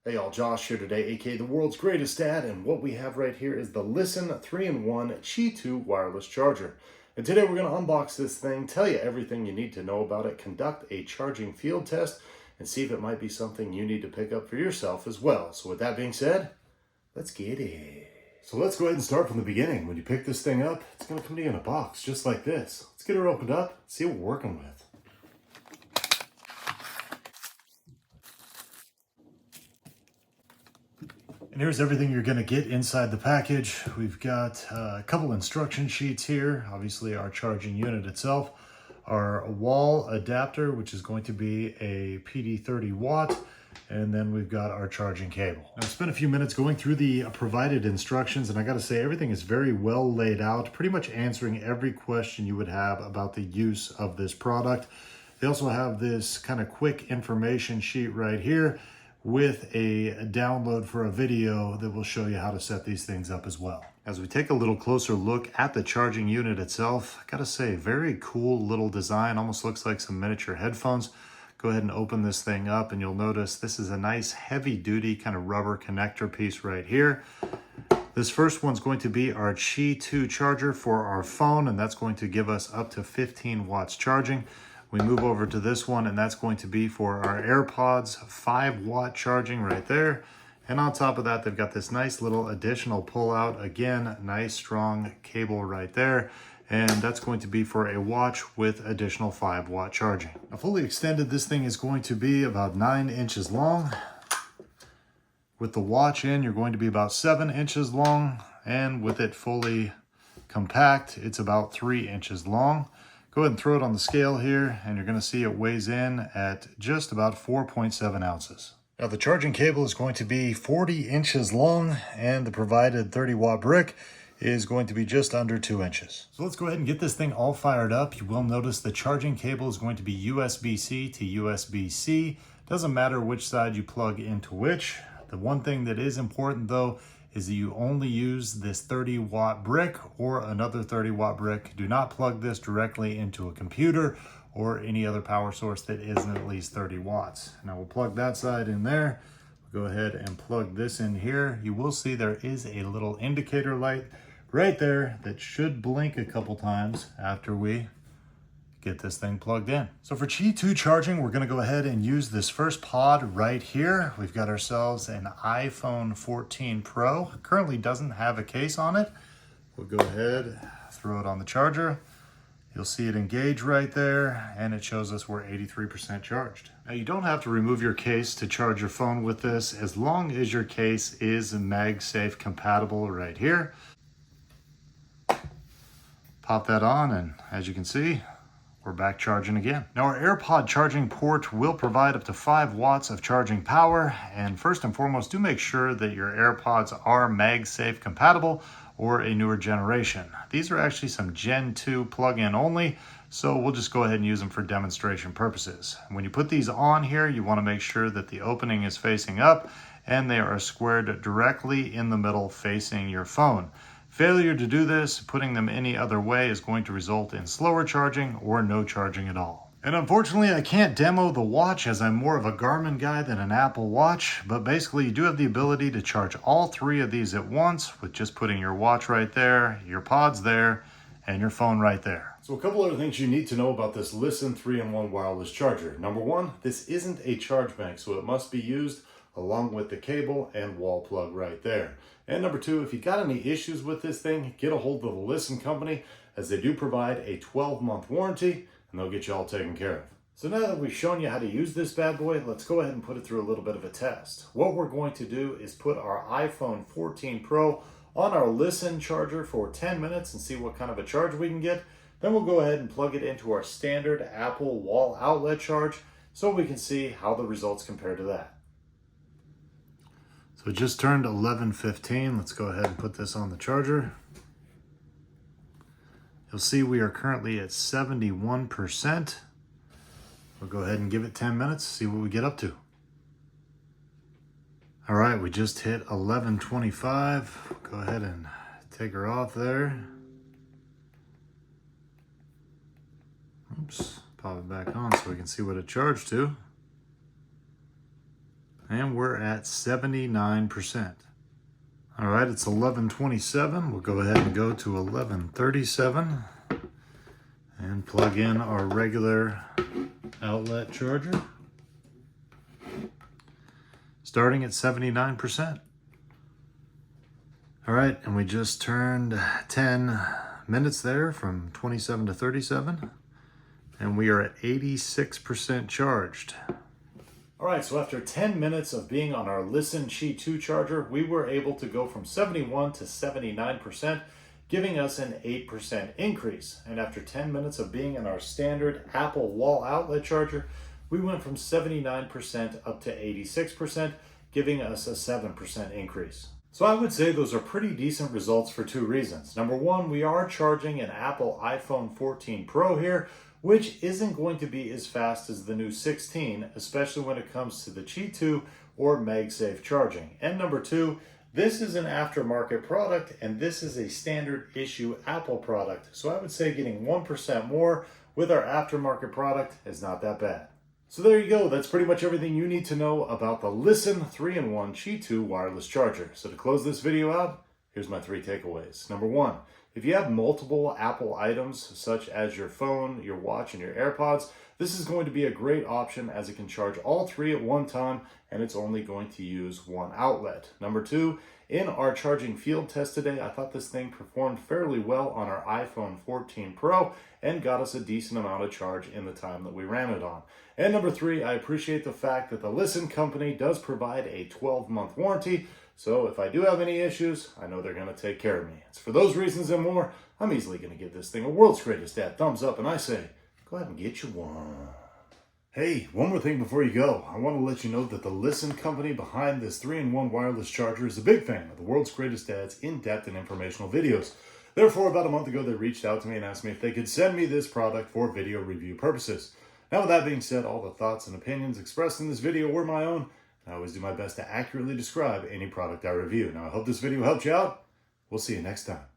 Hey y'all, Josh here today, aka the world's greatest dad, and what we have right here is the LISEN 3-in-1 Qi2 wireless charger. And today we're going to unbox this thing, tell you everything you need to know about it, conduct a charging field test, and see if it might be something you need to pick up for yourself as well. So with that being said, let's get it. So let's go ahead and start from the beginning. When you pick this thing up, it's going to come to you in a box just like this. Let's get her opened up, see what we're working with. And here's everything you're going to get inside the package. We've got a couple instruction sheets here. Obviously our charging unit itself, our wall adapter, which is going to be a PD 30 watt. And then we've got our charging cable. Now, I spent a few minutes going through the provided instructions, and I got to say everything is very well laid out, pretty much answering every question you would have about the use of this product. They also have this kind of quick information sheet right here with a download for a video that will show you how to set these things up as well. As we take a little closer look at the charging unit itself, I gotta say, very cool little design, almost looks like some miniature headphones. Go ahead and open this thing up and you'll notice this is a nice heavy duty kind of rubber connector piece right here. This first one's going to be our Qi2 charger for our phone, and that's going to give us up to 15 watts charging. We move over to this one, and that's going to be for our AirPods, 5-watt charging right there. And on top of that, they've got this nice little additional pull-out. Again, nice strong cable right there. And that's going to be for a watch with additional 5-watt charging. Now, fully extended, this thing is going to be about 9 inches long. With the watch in, you're going to be about 7 inches long. And with it fully compact, it's about 3 inches long. Go ahead and throw it on the scale here, and you're going to see it weighs in at just about 4.7 ounces. Now the charging cable is going to be 40 inches long, and the provided 30-watt brick is going to be just under 2 inches. So let's go ahead and get this thing all fired up. You will notice the charging cable is going to be USB-C to USB-C. Doesn't matter which side you plug into which. The one thing that is important though is that you only use this 30-watt brick or another 30-watt brick. Do not plug this directly into a computer or any other power source that isn't at least 30 watts. Now we'll plug that side in there. We'll go ahead and plug this in here. You will see there is a little indicator light right there that should blink a couple times after we get this thing plugged in. So for Qi2 charging, we're gonna go ahead and use this first pod right here. We've got ourselves an iPhone 14 Pro. Currently doesn't have a case on it. We'll go ahead, throw it on the charger. You'll see it engage right there, and it shows us we're 83% charged. Now you don't have to remove your case to charge your phone with this, as long as your case is MagSafe compatible right here. Pop that on, and as you can see, we're back charging again. Now our AirPod charging port will provide up to 5 watts of charging power. And first and foremost, do make sure that your AirPods are MagSafe compatible or a newer generation. These are actually some Gen 2 plug-in only, so we'll just go ahead and use them for demonstration purposes. When you put these on here, you want to make sure that the opening is facing up and they are squared directly in the middle facing your phone. Failure to do this, putting them any other way, is going to result in slower charging or no charging at all. And unfortunately, I can't demo the watch as I'm more of a Garmin guy than an Apple Watch, but basically you do have the ability to charge all 3 of these at once with just putting your watch right there, your pods there, and your phone right there. So a couple other things you need to know about this LISEN 3-in-1 wireless charger. Number one, this isn't a charge bank, so it must be used along with the cable and wall plug right there. And number two, if you got any issues with this thing, get a hold of the LISEN company, as they do provide a 12-month warranty, and they'll get you all taken care of. So now that we've shown you how to use this bad boy, let's go ahead and put it through a little bit of a test. What we're going to do is put our iPhone 14 Pro on our LISEN charger for 10 minutes and see what kind of a charge we can get. Then we'll go ahead and plug it into our standard Apple wall outlet charge so we can see how the results compare to that. So it just turned 11:15. Let's go ahead and put this on the charger. You'll see we are currently at 71%. We'll go ahead and give it 10 minutes, see what we get up to. All right, we just hit 11:25. Go ahead and take her off there. Oops, pop it back on so we can see what it charged to. and we're at 79%. All right, it's 11:27. We'll go ahead and go to 11:37 and plug in our regular outlet charger, starting at 79%. All right, and we just turned 10 minutes there from 27 to 37, and we are at 86% charged. All right, so after 10 minutes of being on our LISEN Qi2 charger, we were able to go from 71 to 79%, giving us an 8% increase. And after 10 minutes of being in our standard Apple wall outlet charger, we went from 79% up to 86%, giving us a 7% increase. So I would say those are pretty decent results for two reasons. Number one, we are charging an Apple iPhone 14 Pro here, which isn't going to be as fast as the new 16, especially when it comes to the Qi2 or MagSafe charging. And number two, this is an aftermarket product, and this is a standard issue Apple product. So I would say getting 1% more with our aftermarket product is not that bad. So there you go. That's pretty much everything you need to know about the LISEN 3-in-1 Qi2 wireless charger. So to close this video out, here's my 3 takeaways. Number one, if you have multiple Apple items, such as your phone, your watch, and your AirPods, this is going to be a great option as it can charge all 3 at one time, and it's only going to use one outlet. Number two, in our charging field test today, I thought this thing performed fairly well on our iPhone 14 Pro and got us a decent amount of charge in the time that we ran it on. And number three, I appreciate the fact that the LISEN company does provide a 12-month warranty, so if I do have any issues, I know they're going to take care of me. It's for those reasons and more, I'm easily going to give this thing a world's greatest dad thumbs up, and I say, go ahead and get you one. Hey, one more thing before you go. I want to let you know that the LISEN company behind this 3-in-1 wireless charger is a big fan of the world's greatest dad's in-depth and informational videos. Therefore, about a month ago, they reached out to me and asked me if they could send me this product for video review purposes. Now, with that being said, all the thoughts and opinions expressed in this video were my own. I always do my best to accurately describe any product I review. Now, I hope this video helped you out. We'll see you next time.